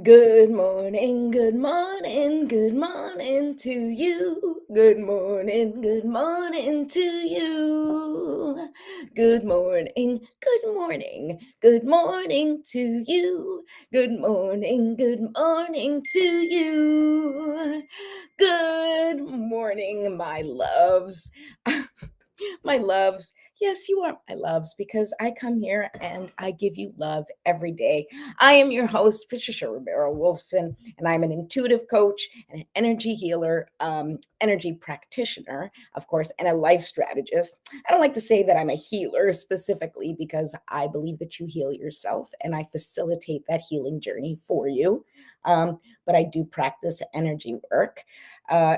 Good morning, good morning to you. Good morning to you. Good morning to you. Good morning to you. Good morning, my loves. My loves. Yes, you are my loves because I come here and I give you love every day. I am your host, Patricia Romero Wolfson, and I'm an intuitive coach and an energy healer, energy practitioner, of course, and a life strategist. I don't like to say that I'm a healer specifically because I believe that you heal yourself and I facilitate that healing journey for you. But I do practice energy work.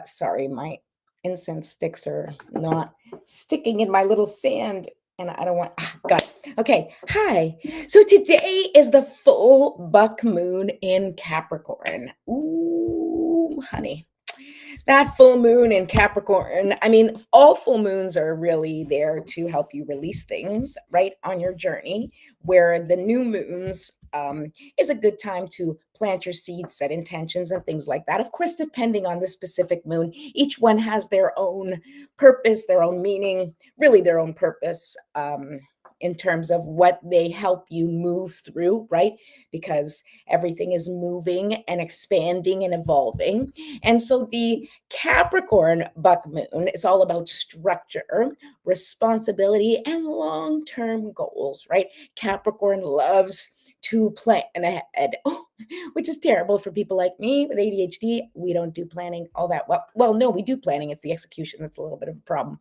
Sorry, my incense sticks are not sticking in my little sand and I don't want got it. Okay. Hi. So today is the full buck moon in Capricorn. Ooh, honey. That full moon in Capricorn, I mean, all full moons are really there to help you release things, right, on your journey, where the new moons is a good time to plant your seeds, set intentions, and things like that. Of course, depending on the specific moon, each one has their own purpose, their own meaning, really their own purpose. In terms of what they help you move through, right? Because everything is moving and expanding and evolving. And so the Capricorn buck moon is all about structure, responsibility, and long term goals, right? Capricorn loves to plan ahead, which is terrible for people like me with ADHD. We don't do planning all that well. Well, no, we do planning. It's the execution that's a little bit of a problem.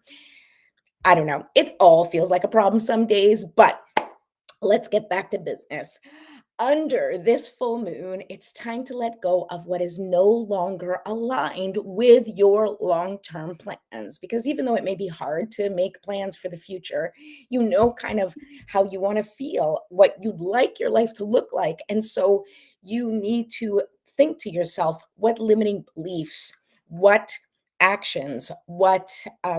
I don't know. It all feels like a problem some days, but let's get back to business. Under this full moon, it's time to let go of what is no longer aligned with your long term plans. Because even though it may be hard to make plans for the future, you know kind of how you want to feel, what you'd like your life to look like. And so you need to think to yourself what limiting beliefs, what actions, what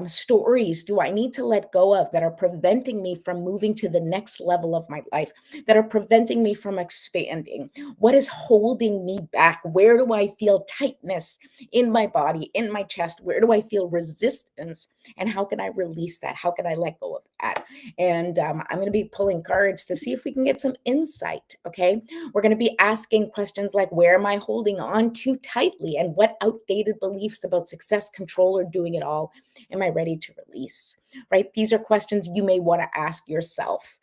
stories do I need to let go of that are preventing me from moving to the next level of my life, that are preventing me from expanding? What is holding me back? Where do I feel tightness in my body, in my chest? Where do I feel resistance? And how can I release that? How can I let go of that? And I'm going to be pulling cards to see if we can get some insight. Okay. We're going to be asking questions like, where am I holding on too tightly? And what outdated beliefs about success, control, or doing it all am I ready to release? Right? These are questions you may want to ask yourself.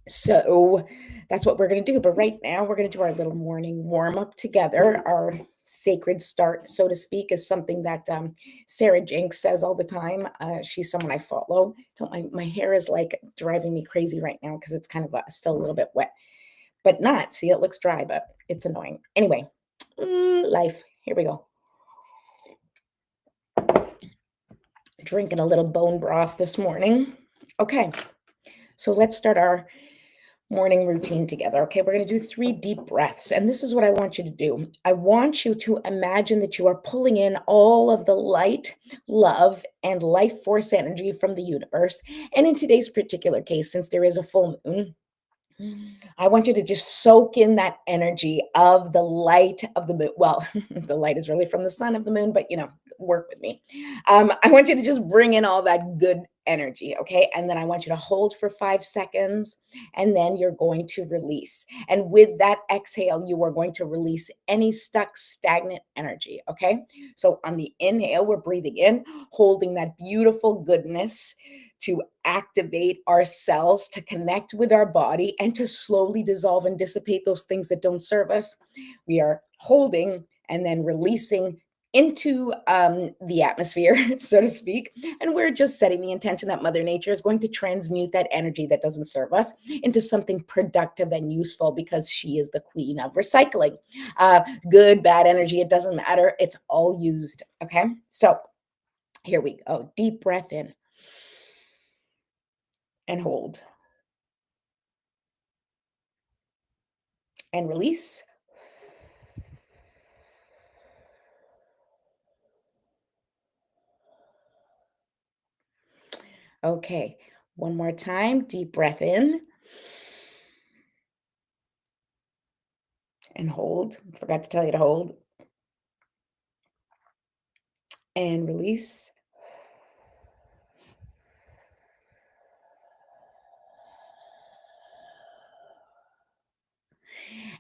So that's what we're going to do. But right now, we're going to do our little morning warm up together. Our sacred start, so to speak, is something that Sarah Jenks says all the time. She's someone I follow. So my hair is like driving me crazy right now because it's kind of still a little bit wet, but not. See, it looks dry, but it's annoying. Anyway, life. Here we go. Drinking a little bone broth this morning. Okay, so let's start our morning routine together. Okay, we're going to do 3 deep breaths. And this is what I want you to do. I want you to imagine that you are pulling in all of the light, love, and life force energy from the universe. And in today's particular case, since there is a full moon, I want you to just soak in that energy of the light of the moon. Well, the light is really from the sun of the moon, but work with me. I want you to just bring in all that good energy, okay? And then I want you to hold for 5 seconds, and then you're going to release. And with that exhale, you are going to release any stuck, stagnant energy, okay? So on the inhale, we're breathing in, holding that beautiful goodness to activate our cells, to connect with our body, and to slowly dissolve and dissipate those things that don't serve us. We are holding and then releasing into the atmosphere, so to speak. And we're just setting the intention that Mother Nature is going to transmute that energy that doesn't serve us into something productive and useful because she is the queen of recycling. Good, bad energy, it doesn't matter. It's all used. Okay. So here we go. Deep breath in and hold and release. Okay, one more time. Deep breath in and hold. Forgot to tell you to hold and release.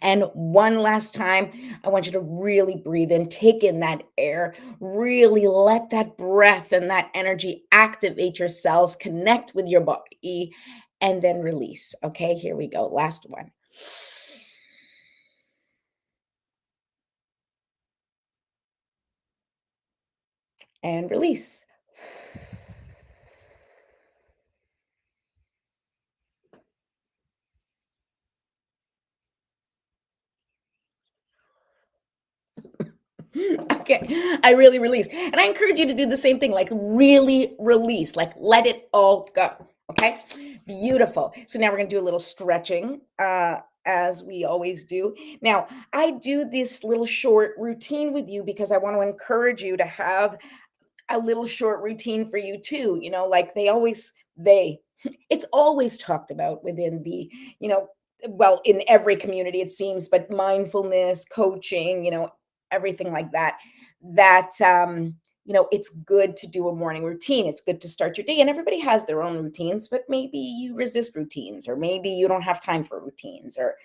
And one last time, I want you to really breathe in, take in that air, really let that breath and that energy activate your cells, connect with your body, and then release. Okay, here we go. Last one. And release. Okay, I really release. And I encourage you to do the same thing, like really release, like let it all go. Okay, beautiful. So now we're gonna do a little stretching, as we always do. Now, I do this little short routine with you because I want to encourage you to have a little short routine for you too, like they it's always talked about within the, you know well, in every community it seems, but mindfulness coaching, everything like that, it's good to do a morning routine. It's good to start your day, and everybody has their own routines, but maybe you resist routines, or maybe you don't have time for routines, or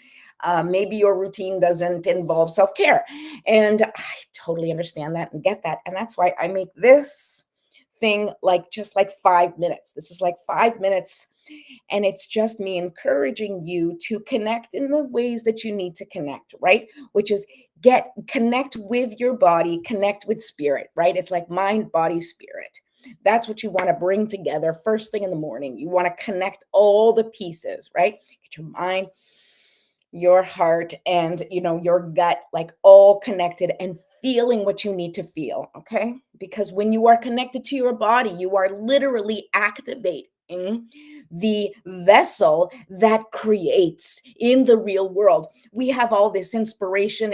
maybe your routine doesn't involve self-care. And I totally understand that and get that. And that's why I make this thing like just like 5 minutes. This is like 5 minutes. And it's just me encouraging you to connect in the ways that you need to connect, right? Which is connect with your body, connect with spirit, right? It's like mind, body, spirit. That's what you want to bring together first thing in the morning. You want to connect all the pieces, right? Get your mind, your heart, and your gut, like all connected and feeling what you need to feel. Okay, because when you are connected to your body, you are literally activating the vessel that creates in the real world. We have all this inspiration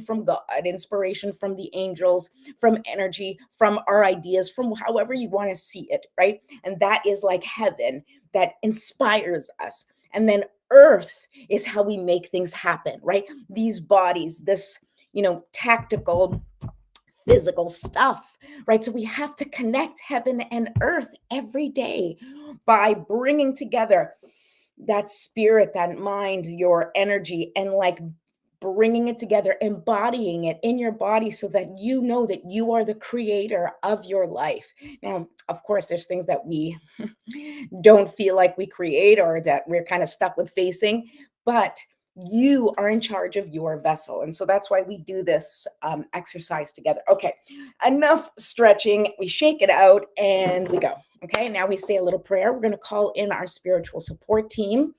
from God, inspiration from the angels, from energy, from our ideas, from however you want to see it, right? And that is like heaven that inspires us. And then earth is how we make things happen, right? These bodies, this, tactical, physical stuff, right? So we have to connect heaven and earth every day by bringing together that spirit, that mind, your energy, and like bringing it together, embodying it in your body so that you know that you are the creator of your life. Now, of course, there's things that we don't feel like we create or that we're kind of stuck with facing, but you are in charge of your vessel. And so that's why we do this exercise together. Okay, enough stretching. We shake it out and we go. Okay, now we say a little prayer. We're going to call in our spiritual support team,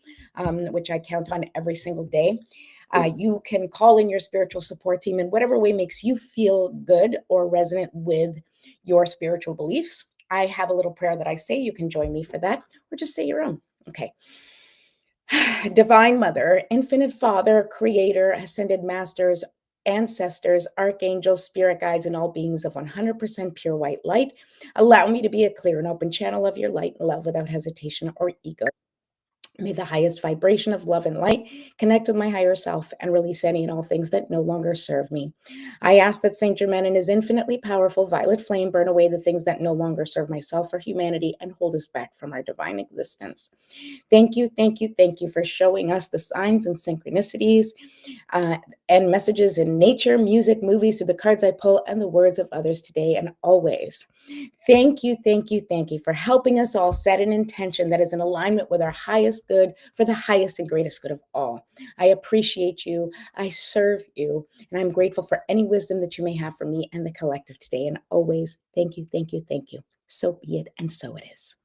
which I count on every single day. You can call in your spiritual support team in whatever way makes you feel good or resonant with your spiritual beliefs. I have a little prayer that I say. You can join me for that, or just say your own. Okay. Divine Mother, Infinite Father, Creator, Ascended Masters, ancestors, archangels, spirit guides, and all beings of 100% pure white light, allow me to be a clear and open channel of your light and love without hesitation or ego. May the highest vibration of love and light connect with my higher self and release any and all things that no longer serve me. I ask that Saint Germain and his infinitely powerful violet flame burn away the things that no longer serve myself or humanity and hold us back from our divine existence. Thank you, thank you, thank you for showing us the signs and synchronicities uh, and messages in nature, music, movies, through the cards I pull, and the words of others today and always. Thank you, thank you, thank you for helping us all set an intention that is in alignment with our highest good for the highest and greatest good of all. I appreciate you. I serve you. And I'm grateful for any wisdom that you may have for me and the collective today. And always, thank you, thank you, thank you. So be it, and so it is.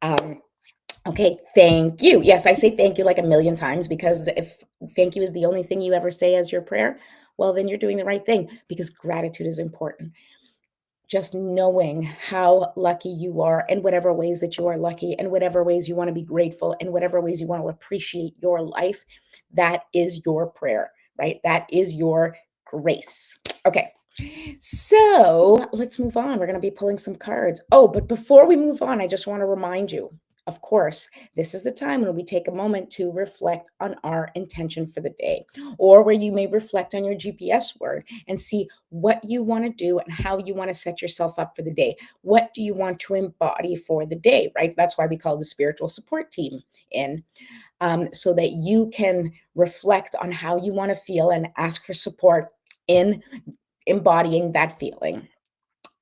Um, Okay, thank you. Yes, I say thank you like a million times, because if thank you is the only thing you ever say as your prayer, well, then you're doing the right thing, because gratitude is important. Just knowing how lucky you are, in whatever ways that you are lucky, in whatever ways you want to be grateful, in whatever ways you want to appreciate your life, that is your prayer, right? That is your grace. Okay. So let's move on. We're going to be pulling some cards. Oh, but before we move on, I just want to remind you, Of course, this is the time when we take a moment to reflect on our intention for the day, or where you may reflect on your GPS word and see what you want to do and how you want to set yourself up for the day. What do you want to embody for the day, right? That's why we call the spiritual support team in, so that you can reflect on how you want to feel and ask for support in embodying that feeling.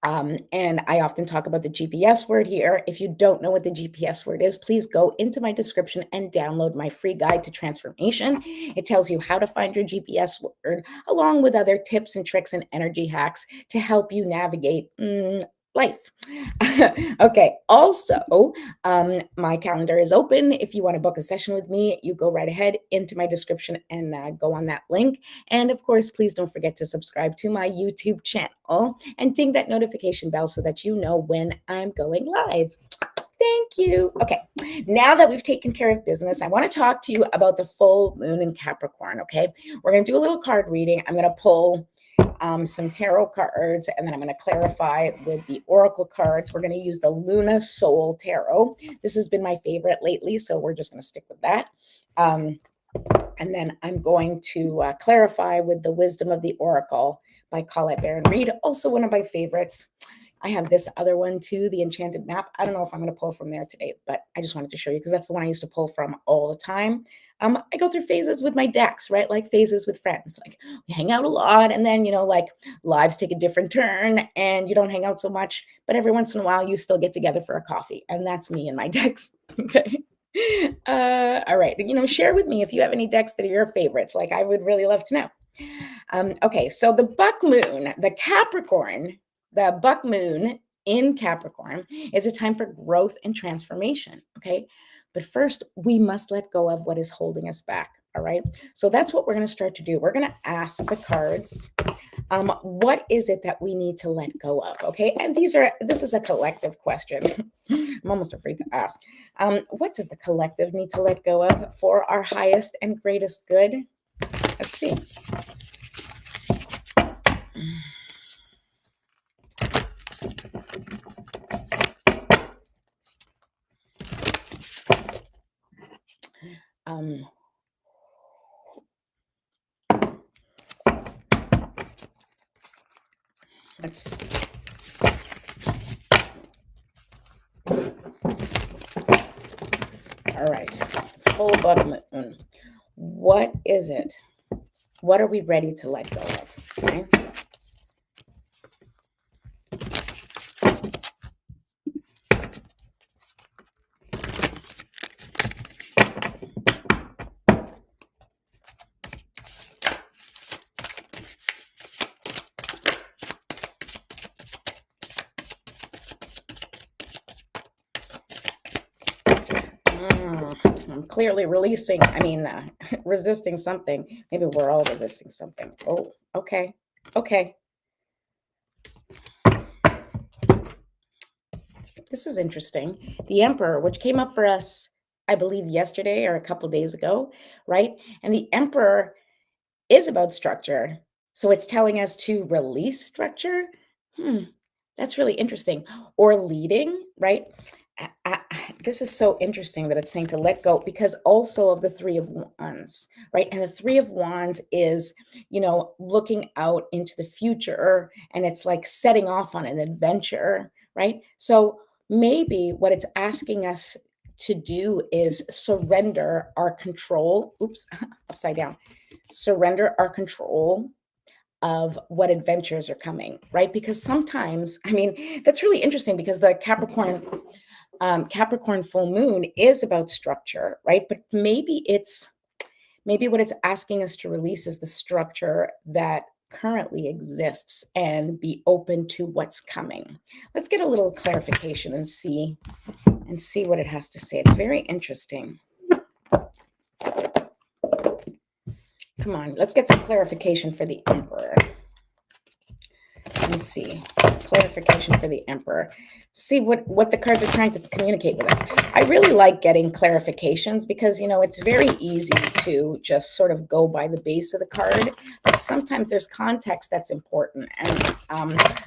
And I often talk about the GPS word here. If you don't know what the GPS word is, please go into my description and download my free guide to transformation. It tells you how to find your GPS word, along with other tips and tricks and energy hacks to help you navigate life. Okay. Also, my calendar is open. If you want to book a session with me, you go right ahead into my description and go on that link. And of course, please don't forget to subscribe to my YouTube channel and ding that notification bell so that you know when I'm going live. Thank you. Okay, now that we've taken care of business, I want to talk to you about the full moon in Capricorn. Okay, we're going to do a little card reading. I'm going to pull some tarot cards, and then I'm going to clarify with the oracle cards. We're going to use the Luna Soul Tarot. This has been my favorite lately, so we're just going to stick with that. And then I'm going to clarify with the Wisdom of the Oracle by Colette Baron Reed, also one of my favorites. I have this other one too, the Enchanted Map. I don't know if I'm going to pull from there today, but I just wanted to show you because that's the one I used to pull from all the time. I go through phases with my decks, right? Like phases with friends. Like we hang out a lot, and then, like lives take a different turn and you don't hang out so much, but every once in a while you still get together for a coffee. And that's me and my decks. Okay. All right. Share with me if you have any decks that are your favorites. Like I would really love to know. Okay. So the buck moon, the buck moon in Capricorn is a time for growth and transformation. Okay. But first, we must let go of what is holding us back. All right. So that's what we're going to start to do. We're going to ask the cards, what is it that we need to let go of? Okay. And this is a collective question. I'm almost afraid to ask. What does the collective need to let go of for our highest and greatest good? Let's see. Let's all right. Full buck moon. What is it? What are we ready to let go of? Okay. I'm clearly resisting something. Maybe we're all resisting something. Oh, okay. Okay. This is interesting. The Emperor, which came up for us, I believe, yesterday or a couple days ago, right? And the Emperor is about structure. So it's telling us to release structure. That's really interesting. Or leading, right? This is so interesting that it's saying to let go because also of the Three of Wands, right? And the Three of Wands is, looking out into the future, and it's like setting off on an adventure, right? So maybe what it's asking us to do is surrender our control. Oops, upside down. Surrender our control of what adventures are coming, right? Because sometimes, that's really interesting because the Capricorn full moon is about structure, right? But maybe what it's asking us to release is the structure that currently exists and be open to what's coming. Let's get a little clarification and see what it has to say. It's very interesting. Come on, let's get some clarification for the Emperor. and see. Clarification for the Emperor. See what the cards are trying to communicate with us. I really like getting clarifications because, it's very easy to just sort of go by the base of the card, but sometimes there's context that's important. And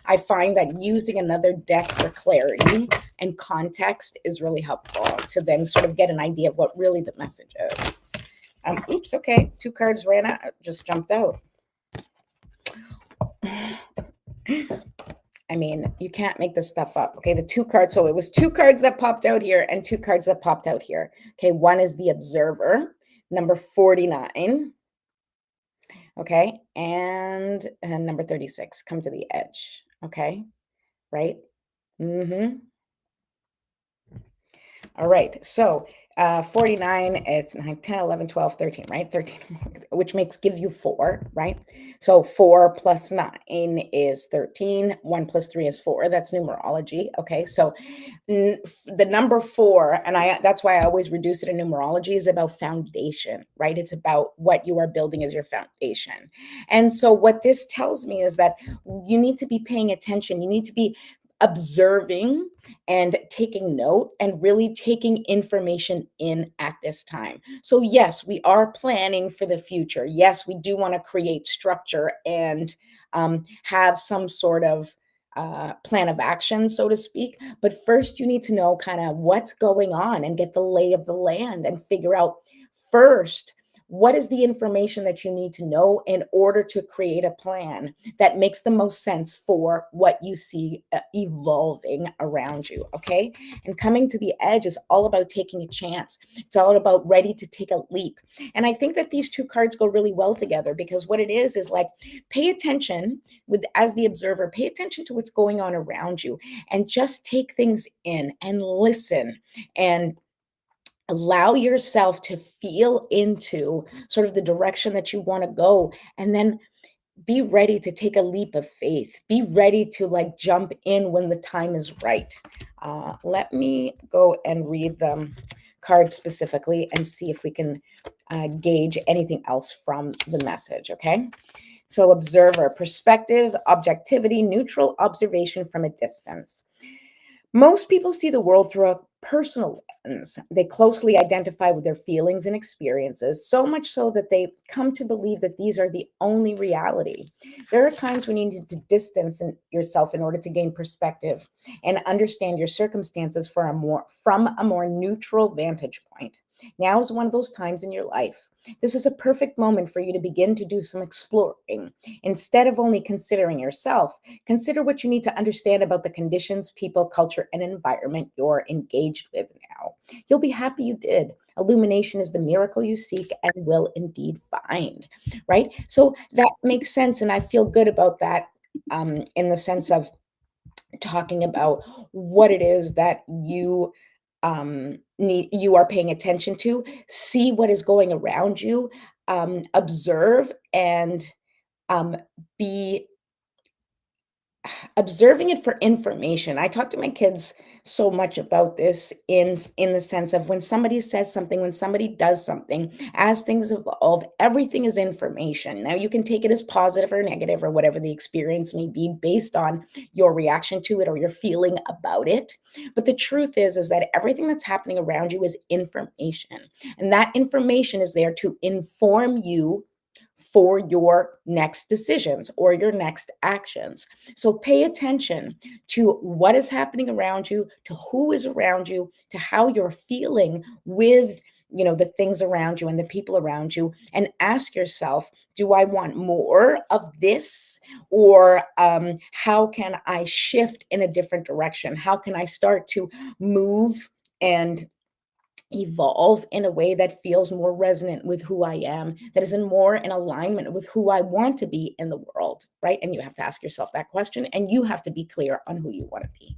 I find that using another deck for clarity and context is really helpful to then sort of get an idea of what really the message is. Oops, okay, 2 cards ran out, just jumped out. I mean, you can't make this stuff up. Okay, the 2 cards. So it was 2 cards that popped out here and 2 cards that popped out here. Okay, one is the Observer, number 49. Okay, and number 36, Come to the Edge. Okay, right? All right, so 49, it's 9, 10, 11, 12, 13, right? 13, which gives you 4, right? So 4 plus 9 is 13. 1 plus 3 is 4. That's numerology. Okay, so the number 4, and that's why I always reduce it in numerology, is about foundation, right? It's about what you are building as your foundation. And so what this tells me is that you need to be paying attention. You need to be observing and taking note and really taking information in at this time. So yes, we are planning for the future. Yes, we do want to create structure and have some sort of plan of action, so to speak. But first, you need to know kind of what's going on and get the lay of the land and figure out first what is the information that you need to know in order to create a plan that makes the most sense for what you see evolving around you. Okay. And coming to the edge is all about taking a chance. It's all about ready to take a leap. And I think that these 2 cards go really well together because what it is like pay attention as the observer, pay attention to what's going on around you and just take things in and listen and allow yourself to feel into sort of the direction that you want to go, and then be ready to take a leap of faith. Be ready to jump in when the time is right. Let me go and read the cards specifically and see if we can gauge anything else from the message. Okay. So observer, perspective, objectivity, neutral observation from a distance. Most people see the world through a personal lens. They closely identify with their feelings and experiences, so much so that they come to believe that these are the only reality. There are times when you need to distance yourself in order to gain perspective and understand your circumstances from a more neutral vantage point. Now is one of those times in your life. This is a perfect moment for you to begin to do some exploring. Instead of only considering yourself, consider what you need to understand about the conditions, people, culture, and environment you're engaged with now. You'll be happy you did. Illumination is the miracle you seek and will indeed find, right? So that makes sense. And I feel good about that in the sense of talking about what it is that you are paying attention to. See what is going around you, observe, and be observing it for information. I talk to my kids so much about this in the sense of when somebody says something, when somebody does something, as things evolve, everything is information. Now you can take it as positive or negative or whatever the experience may be based on your reaction to it or your feeling about it. But the truth is that everything that's happening around you is information. And that information is there to inform you for your next decisions or your next actions. So pay attention to what is happening around you, to who is around you, to how you're feeling with the things around you and the people around you, and ask yourself, do I want more of this, or how can I shift in a different direction? How can I start to move and evolve in a way that feels more resonant with who I am, that is more in alignment with who I want to be in the world, right? And you have to ask yourself that question, and you have to be clear on who you want to be.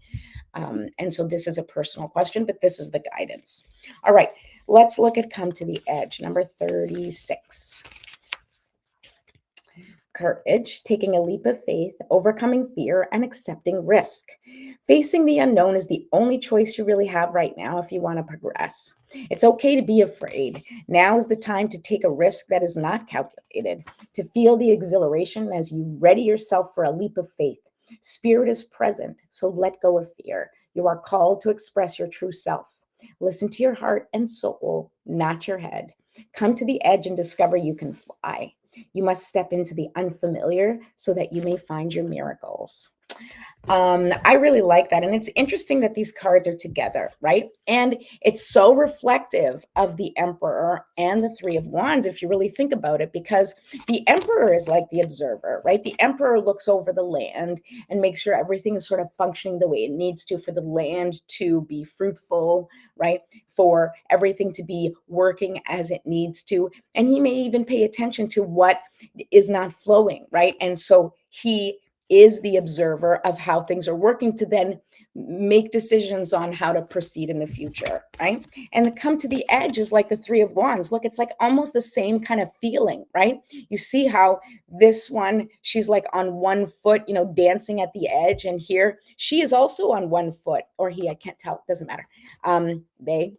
And so this is a personal question, but this is the guidance. All right, let's look at Come to the Edge, number 36. Courage, taking a leap of faith, overcoming fear, and accepting risk. Facing the unknown is the only choice you really have right now if you want to progress. It's okay to be afraid. Now is the time to take a risk that is not calculated, to feel the exhilaration as you ready yourself for a leap of faith. Spirit is present, so let go of fear. You are called to express your true self. Listen to your heart and soul, not your head. Come to the edge and discover you can fly. You must step into the unfamiliar so that you may find your miracles. I really like that. And it's interesting that these cards are together, right? And it's so reflective of the Emperor and the Three of Wands, if you really think about it, because the Emperor is like the observer, right? The Emperor looks over the land and makes sure everything is sort of functioning the way it needs to for the land to be fruitful, right? For everything to be working as it needs to. And he may even pay attention to what is not flowing, right? And so he is the observer of how things are working to then make decisions on how to proceed in the future, right? And the come to the edge is like the Three of Wands. Look, it's like almost the same kind of feeling, right? You see how this one, she's like on one foot, dancing at the edge. And here she is also on one foot, or he, I can't tell, it doesn't matter. They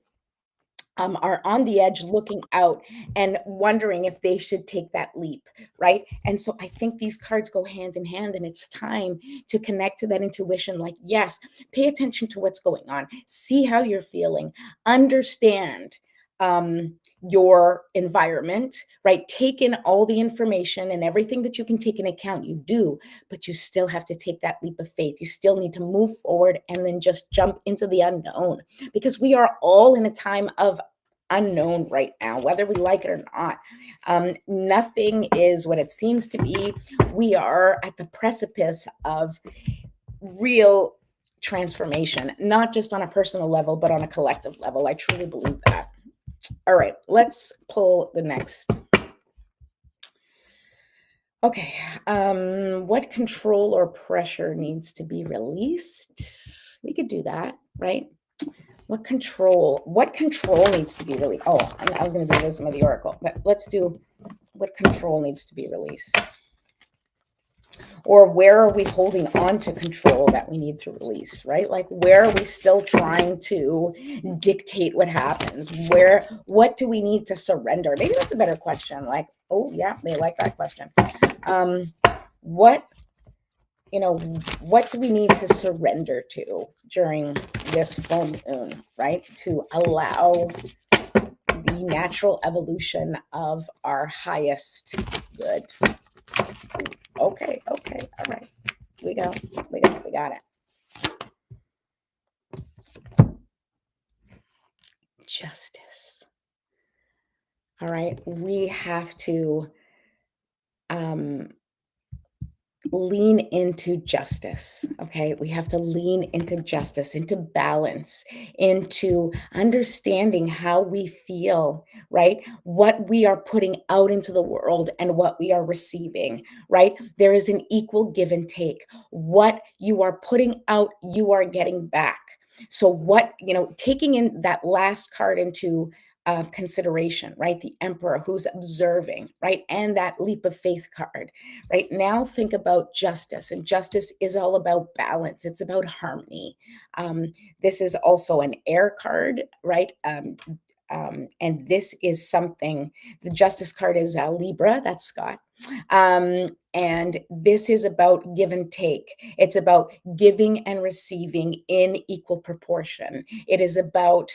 are on the edge looking out and wondering if they should take that leap, right? And so I think these cards go hand in hand, and it's time to connect to that intuition. Like, yes, pay attention to what's going on, see how you're feeling, understand your environment, right? Take in all the information and everything that you can take in account, you do, but you still have to take that leap of faith. You still need to move forward and then just jump into the unknown, because we are all in a time of unknown right now, whether we like it or not. Nothing is what it seems to be. We are at the precipice of real transformation, not just on a personal level, but on a collective level. I truly believe that. All right, let's pull the next. Okay, what control or pressure needs to be released? We could do that, right? What control needs to be released? Oh, I was going to do Wisdom of the Oracle, but let's do what control needs to be released. Or where are we holding on to control that we need to release, right? Like, where are we still trying to dictate what happens? What do we need to surrender? Maybe that's a better question. Like, oh yeah, they like that question. What do we need to surrender to during this full moon, right? To allow the natural evolution of our highest good. Okay, all right. We got it. Justice. All right, we have to lean into justice. Okay, we have to lean into justice, into balance, into understanding how we feel, right? What we are putting out into the world and what we are receiving, right? There is an equal give and take. What you are putting out, you are getting back. So what, taking in that last card into consideration, right? The Emperor who's observing, right? And that leap of faith card, right? Now think about justice, and justice is all about balance. It's about harmony. This is also an air card, right? And this is something, the justice card is Libra, that's Scott. And this is about give and take. It's about giving and receiving in equal proportion. It is about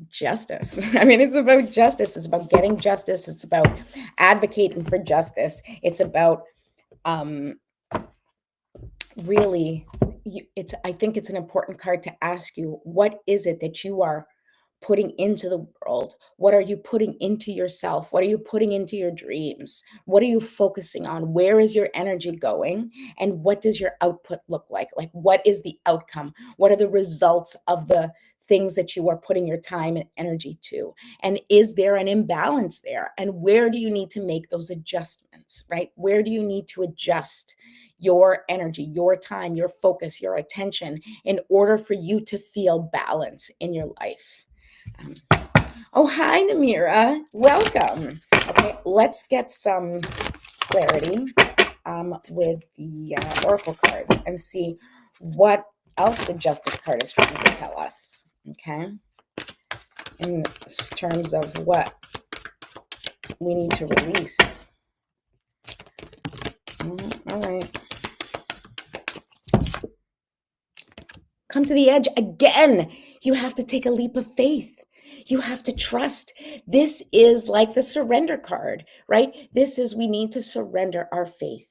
justice. I mean, it's about justice. It's about getting justice. It's about advocating for justice. It's about really, I think it's an important card to ask you, what is it that you are putting into the world? What are you putting into yourself? What are you putting into your dreams? What are you focusing on? Where is your energy going? And what does your output look like? Like, what is the outcome? What are the results of the things that you are putting your time and energy to? And is there an imbalance there? And where do you need to make those adjustments, right? Where do you need to adjust your energy, your time, your focus, your attention in order for you to feel balance in your life? Oh, hi, Namira. Welcome. Okay, let's get some clarity with the Oracle cards and see what else the Justice card is trying to tell us. Okay, in terms of what we need to release. All right. come to the edge again. You have to take a leap of faith. You have to trust. This is like the surrender card, right? This is we need to surrender our faith.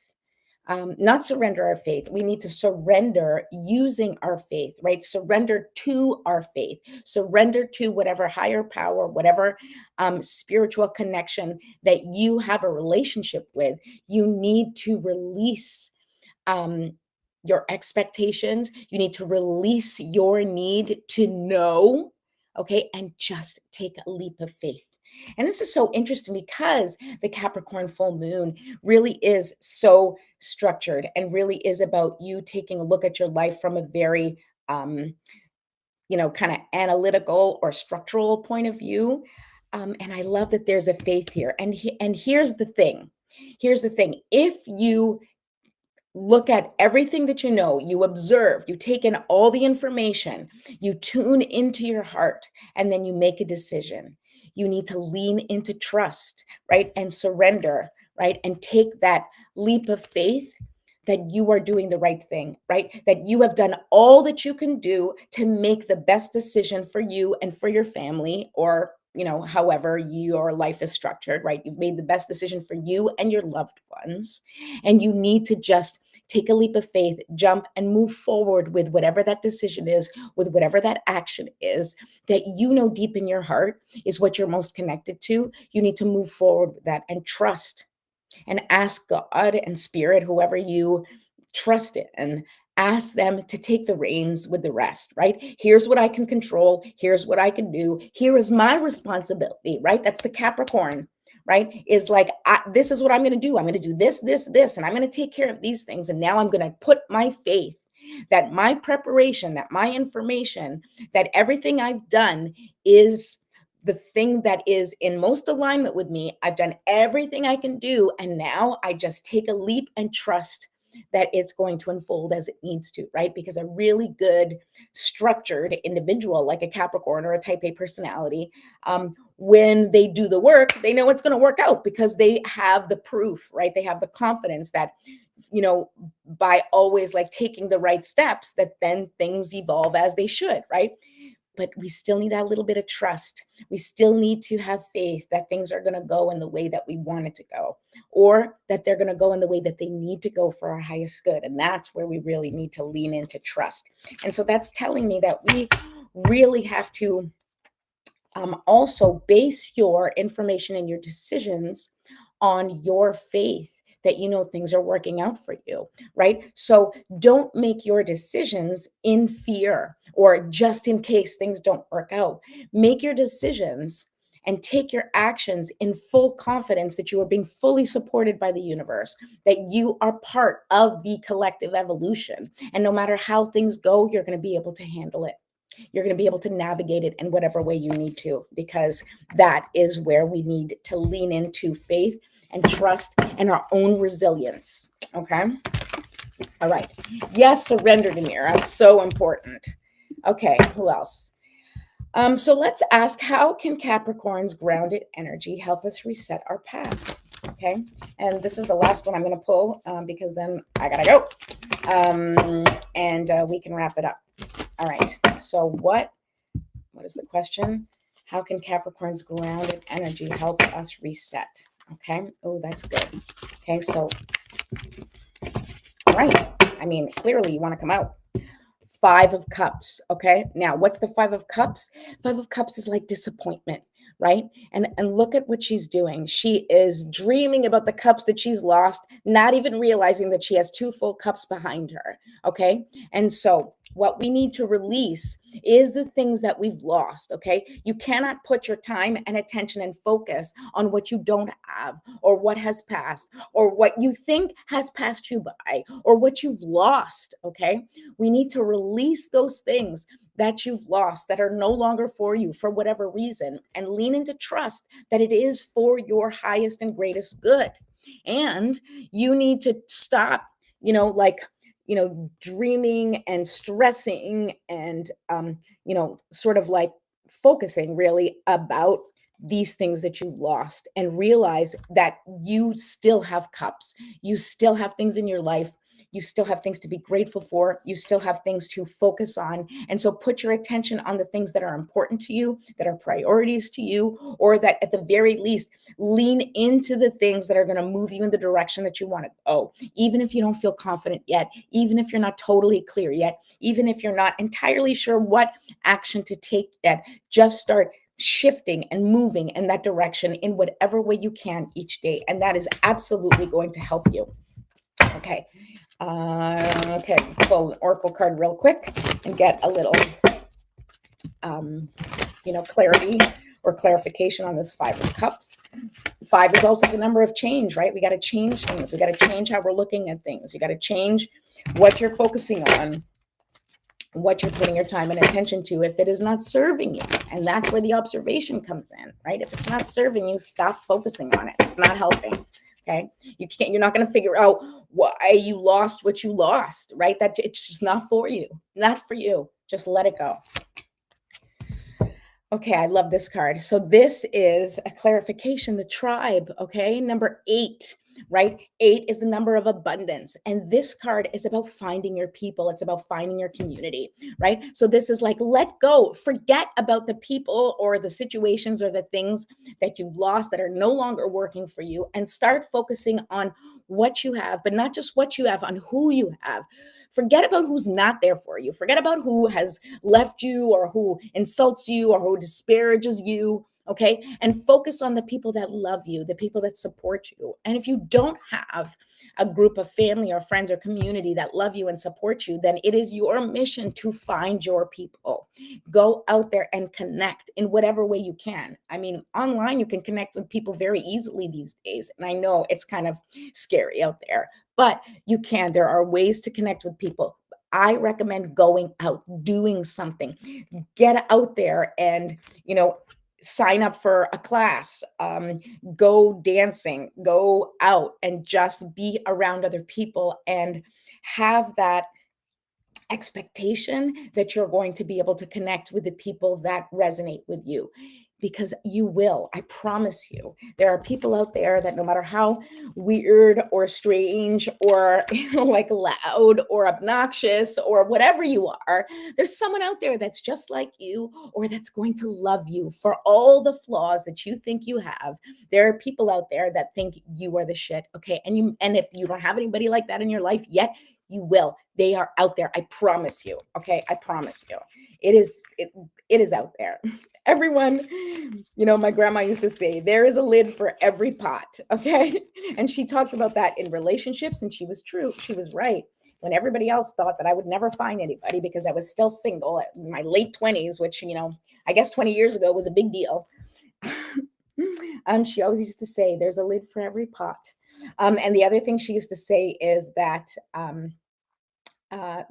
Not surrender our faith. We need to surrender using our faith, right? Surrender to our faith, surrender to whatever higher power, whatever spiritual connection that you have a relationship with. You need to release um, your expectations. You need to release your need to know, okay, and just take a leap of faith. And this is so interesting because the Capricorn full moon really is so structured and really is about you taking a look at your life from a very, um, kind of analytical or structural point of view. And I love that there's a faith here. And here's the thing. Here's the thing. If you look at everything that you know, you observe, you take in all the information, you tune into your heart, and then you make a decision. You need to lean into trust, right? And surrender, right? And take that leap of faith that you are doing the right thing, right? That you have done all that you can do to make the best decision for you and for your family, or however your life is structured, right? You've made the best decision for you and your loved ones, and you need to just take a leap of faith, jump and move forward with whatever that decision is, with whatever that action is that deep in your heart is what you're most connected to. You need to move forward with that and trust and ask God and spirit, whoever you trust in, ask them to take the reins with the rest, right? Here's what I can control. Here's what I can do. Here is my responsibility, right? That's the Capricorn, right? Is like, this is what I'm going to do. I'm going to do this, and I'm going to take care of these things. And now I'm going to put my faith that my preparation, that my information, that everything I've done is the thing that is in most alignment with me. I've done everything I can do. And now I just take a leap and trust that it's going to unfold as it needs to, right? Because a really good, structured individual like a Capricorn or a type A personality, when they do the work, they know it's going to work out because they have the proof, right? They have the confidence that, by always like taking the right steps, that then things evolve as they should, right? But we still need a little bit of trust. We still need to have faith that things are going to go in the way that we want it to go, or that they're going to go in the way that they need to go for our highest good. And that's where we really need to lean into trust. And so that's telling me that we really have to also base your information and your decisions on your faith that things are working out for you, right? So don't make your decisions in fear or just in case things don't work out. Make your decisions and take your actions in full confidence that you are being fully supported by the universe, that you are part of the collective evolution. And no matter how things go, you're going to be able to handle it. You're going to be able to navigate it in whatever way you need to, because that is where we need to lean into faith and trust and our own resilience. Okay. All right. Yes, surrender, Demira. So important. Okay. Who else? So let's ask, how can Capricorn's grounded energy help us reset our path? Okay. And this is the last one I'm going to pull because then I got to go. And we can wrap it up. All right. So what is the question? How can Capricorn's grounded energy help us reset? Okay. Oh, that's good. Okay. So, all right. I mean, clearly you want to come out. 5 of Cups. Okay. Now, what's the 5 of Cups? 5 of Cups is like disappointment, right? And look at what she's doing. She is dreaming about the cups that she's lost, not even realizing that she has 2 full cups behind her. Okay. And so what we need to release is the things that we've lost. Okay. You cannot put your time and attention and focus on what you don't have, or what has passed, or what you think has passed you by, or what you've lost. Okay. We need to release those things that you've lost, that are no longer for you for whatever reason, and lean into trust that it is for your highest and greatest good. And you need to stop, dreaming and stressing and, sort of like focusing really about these things that you've lost, and realize that you still have cups. You still have things in your life. You still have things to be grateful for. You still have things to focus on. And so put your attention on the things that are important to you, that are priorities to you, or that at the very least lean into the things that are going to move you in the direction that you want to go. Even if you don't feel confident yet, even if you're not totally clear yet, even if you're not entirely sure what action to take yet, just start shifting and moving in that direction in whatever way you can each day. And that is absolutely going to help you. Okay. Okay. Pull an oracle card real quick and get a little, clarity or clarification on this Five of Cups. Five is also the number of change, right? We got to change things. We got to change how we're looking at things. You got to change what you're focusing on, what you're putting your time and attention to if it is not serving you. And that's where the observation comes in, right? If it's not serving you, stop focusing on it. It's not helping. Okay. You're not going to figure out why you lost what you lost, right? That it's just not for you, not for you. Just let it go. Okay, I love this card. So this is a clarification, the tribe, okay? Number 8, right? 8 is the number of abundance. And this card is about finding your people. It's about finding your community, right? So this is like, let go, forget about the people or the situations or the things that you've lost that are no longer working for you, and start focusing on what you have, but not just what you have, on who you have. Forget about who's not there for you. Forget about who has left you or who insults you or who disparages you. Okay. And focus on the people that love you, the people that support you. And if you don't have a group of family or friends or community that love you and support you, then it is your mission to find your people. Go out there and connect in whatever way you can. I mean, online, you can connect with people very easily these days. And I know it's kind of scary out there, but you can. There are ways to connect with people. I recommend going out, doing something. Get out there and, sign up for a class, go dancing, go out and just be around other people and have that expectation that you're going to be able to connect with the people that resonate with you, because you will. I promise you. There are people out there that no matter how weird or strange or like loud or obnoxious or whatever you are, there's someone out there that's just like you, or that's going to love you for all the flaws that you think you have. There are people out there that think you are the shit, okay? And if you don't have anybody like that in your life yet, you will. They are out there. I promise you. Okay. I promise you. It is out there. Everyone, my grandma used to say, there is a lid for every pot. Okay. And she talked about that in relationships, and she was true. She was right. When everybody else thought that I would never find anybody because I was still single in my late 20s, which, I guess 20 years ago was a big deal. She always used to say, there's a lid for every pot. And the other thing she used to say is that,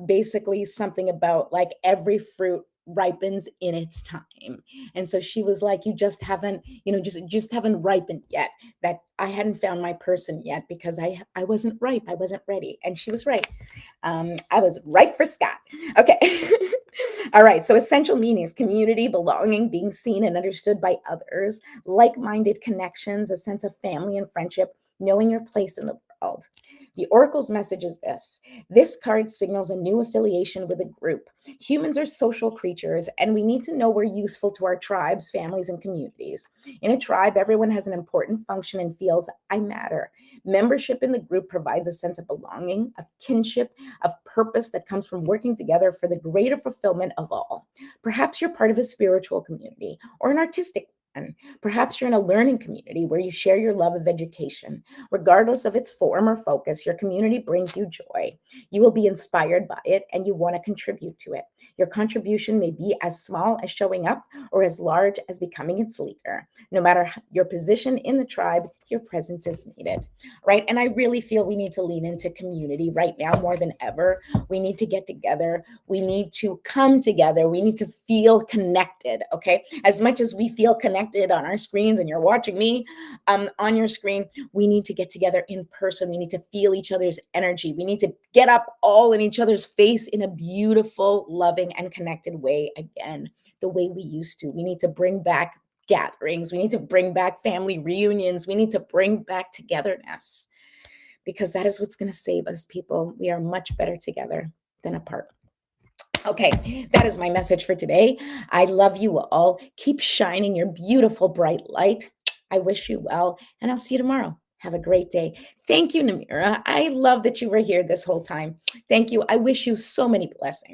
basically something about like every fruit ripens in its time. And so she was like, you just haven't, just haven't ripened yet. That I hadn't found my person yet because I wasn't ripe. I wasn't ready. And she was right. I was ripe for Scott. Okay. All right. So essential meanings: community, belonging, being seen and understood by others, like-minded connections, a sense of family and friendship, knowing your place in the world. The oracle's message is this: this card signals a new affiliation with a group. Humans are social creatures, and we need to know we're useful to our tribes, families, and communities. In a tribe, everyone has an important function and feels I matter. Membership in the group provides a sense of belonging, of kinship, of purpose that comes from working together for the greater fulfillment of all. Perhaps you're part of a spiritual community or an artistic one. Perhaps you're in a learning community where you share your love of education. Regardless of its form or focus, your community brings you joy. You will be inspired by it and you want to contribute to it. Your contribution may be as small as showing up or as large as becoming its leader. No matter your position in the tribe, your presence is needed, right? And I really feel we need to lean into community right now more than ever. We need to get together. We need to come together. We need to feel connected, okay? As much as we feel connected on our screens, and you're watching me on your screen, we need to get together in person. We need to feel each other's energy. We need to get up all in each other's face in a beautiful, loving, and connected way again, the way we used to. We need to bring back gatherings. We need to bring back family reunions. We need to bring back togetherness, because that is what's going to save us, people. We are much better together than apart. Okay, that is my message for today. I love you all. Keep shining your beautiful, bright light. I wish you well, and I'll see you tomorrow. Have a great day. Thank you, Namira. I love that you were here this whole time. Thank you. I wish you so many blessings.